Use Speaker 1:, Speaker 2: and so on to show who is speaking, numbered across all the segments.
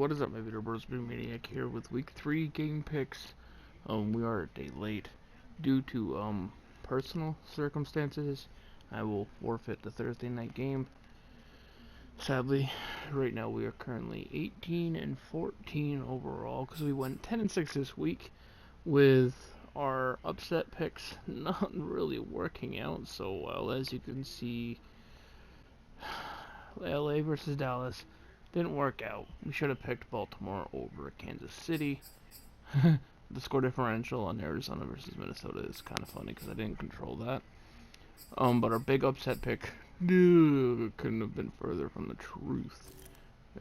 Speaker 1: What is up, my video bros? Maine-iac here with week 3 game picks. We are a day late due to personal circumstances. I will forfeit the Thursday night game. Sadly, right now we are currently 18-14 overall because we went 10-6 this week with our upset picks not really working out so well. As you can see, LA versus Dallas didn't work out. We should have picked Baltimore over Kansas City. The score differential on Arizona versus Minnesota is kind of funny because I didn't control that. But our big upset pick couldn't have been further from the truth.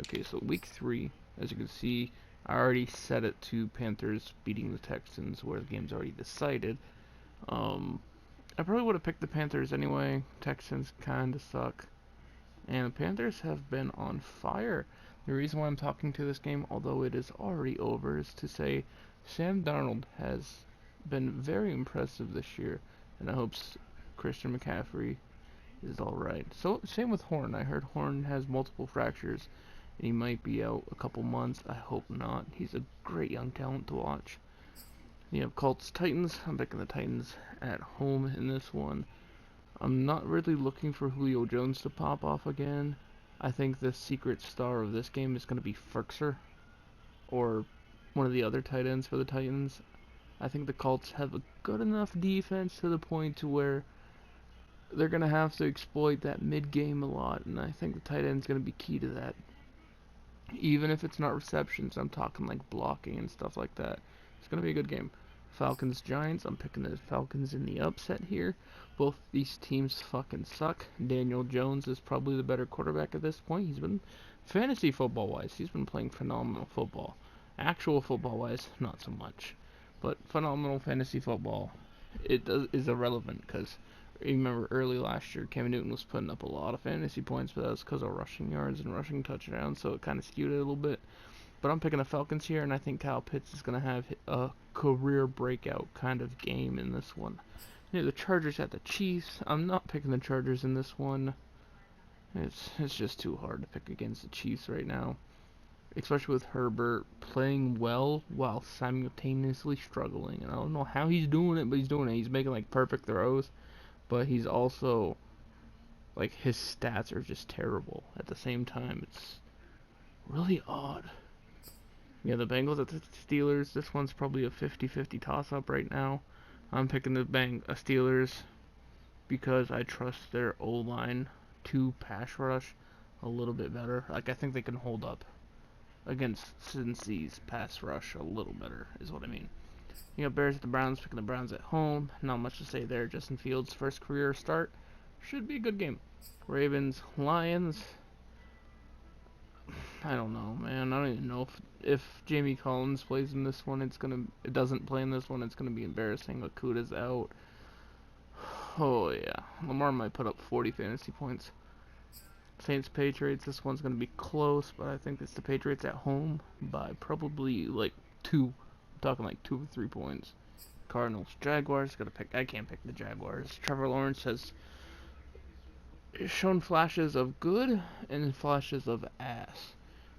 Speaker 1: Okay, so week 3, as you can see, I already set it to Panthers beating the Texans, where the game's already decided. I probably would have picked the Panthers anyway. Texans kind of suck. And the Panthers have been on fire. The reason why I'm talking to this game, although it is already over, is to say Sam Darnold has been very impressive this year. And I hope Christian McCaffrey is alright. So, same with Horn. I heard Horn has multiple fractures. And he might be out a couple months. I hope not. He's a great young talent to watch. You have Colts Titans. I'm picking the Titans at home in this one. I'm not really looking for Julio Jones to pop off again. I think the secret star of this game is going to be Ferkser, or one of the other tight ends for the Titans. I think the Colts have a good enough defense to the point to where they're going to have to exploit that mid-game a lot, and I think the tight end's going to be key to that. Even if it's not receptions, I'm talking like blocking and stuff like that. It's going to be a good game. Falcons Giants, I'm picking the Falcons in the upset here. Both these teams fucking suck. Daniel Jones is probably the better quarterback at this point. He's been, fantasy football wise, he's been playing phenomenal football. Actual football wise, not so much. But phenomenal fantasy football, is irrelevant because remember early last year Cam Newton was putting up a lot of fantasy points, but that was because of rushing yards and rushing touchdowns, so it kind of skewed it a little bit. But I'm picking the Falcons here, and I think Kyle Pitts is going to have a career breakout kind of game in this one. You know, the Chargers at the Chiefs. I'm not picking the Chargers in this one. It's just too hard to pick against the Chiefs right now. Especially with Herbert playing well while simultaneously struggling. And I don't know how he's doing it, but he's doing it. He's making like perfect throws, but he's also, like, his stats are just terrible at the same time. It's really odd. Yeah, the Bengals at the Steelers. This one's probably a 50-50 toss-up right now. I'm picking the Steelers because I trust their O-line to pass rush a little bit better. Like, I think they can hold up against Cincy's pass rush a little better, is what I mean. You got Bears at the Browns, picking the Browns at home. Not much to say there. Justin Fields' first career start. Should be a good game. Ravens, Lions. I don't know, man. I don't even know if Jamie Collins plays in this one. It doesn't play in this one. It's gonna be embarrassing. Okuda's out. Oh yeah, Lamar might put up 40 fantasy points. Saints Patriots. This one's gonna be close, but I think it's the Patriots at home by probably like 2. I'm talking like 2 or 3 points. Cardinals Jaguars. I can't pick the Jaguars. Trevor Lawrence has shown flashes of good and flashes of ass.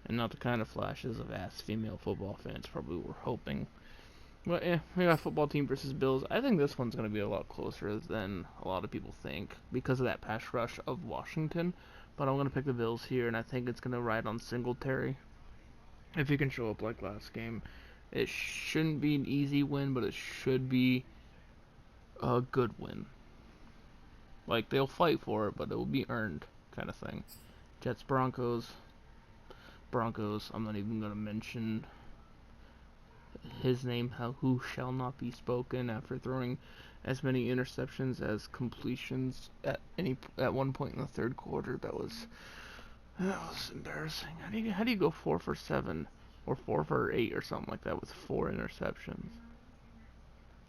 Speaker 1: And not the kind of flashes of ass female football fans probably were hoping. But yeah, we got football team versus Bills. I think this one's going to be a lot closer than a lot of people think because of that pass rush of Washington. But I'm going to pick the Bills here, and I think it's going to ride on Singletary. If he can show up like last game. It shouldn't be an easy win, but it should be a good win. Like, they'll fight for it, but it will be earned, kind of thing. Jets, Broncos. I'm not even going to mention his name, who shall not be spoken, after throwing as many interceptions as completions at one point in the third quarter. That was embarrassing. How do you go 4 for 7 or 4 for 8 or something like that with 4 interceptions?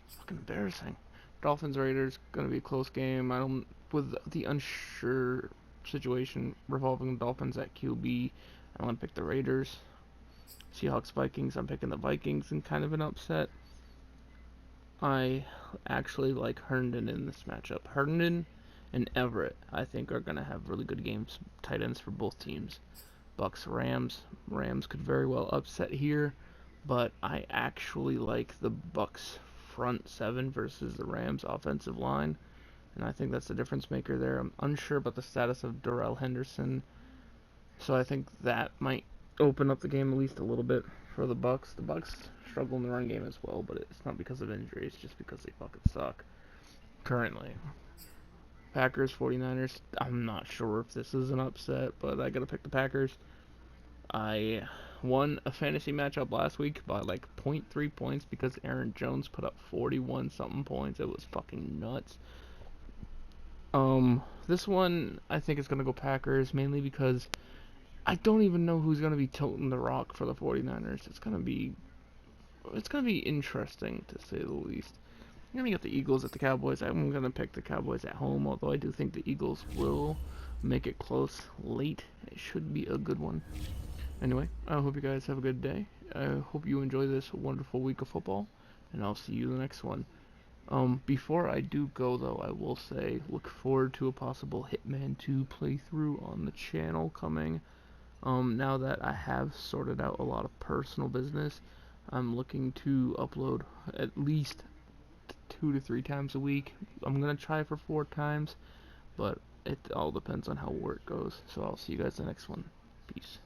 Speaker 1: It's fucking embarrassing. Dolphins Raiders gonna be a close game. With the unsure situation revolving Dolphins at QB, I want to pick the Raiders. Seahawks Vikings. I'm picking the Vikings in kind of an upset. I actually like Herndon in this matchup. Herndon and Everett, I think, are gonna have really good games. Tight ends for both teams. Bucks Rams. Rams could very well upset here, but I actually like the Bucks front seven versus the Rams offensive line, and I think that's the difference maker there. I'm unsure about the status of Darrell Henderson, so I think that might open up the game at least a little bit for the Bucks. The Bucks struggle in the run game as well, but it's not because of injuries, just because they fucking suck currently. Packers, 49ers. I'm not sure if this is an upset, but I gotta pick the Packers. I won a fantasy matchup last week by like zero point 0.3 points because Aaron Jones put up 41 something points. It was fucking nuts. This one I think is gonna go Packers mainly because I don't even know who's gonna be tilting the rock for the 49ers. It's gonna be interesting to say the least. I'm gonna get the Eagles at the Cowboys. I'm gonna pick the Cowboys at home, although I do think the Eagles will make it close late. It should be a good one. Anyway, I hope you guys have a good day. I hope you enjoy this wonderful week of football, and I'll see you in the next one. Before I do go, though, I will say look forward to a possible Hitman 2 playthrough on the channel coming. Now that I have sorted out a lot of personal business, I'm looking to upload at least 2 to 3 times a week. I'm gonna try for 4 times, but it all depends on how work goes. So I'll see you guys in the next one. Peace.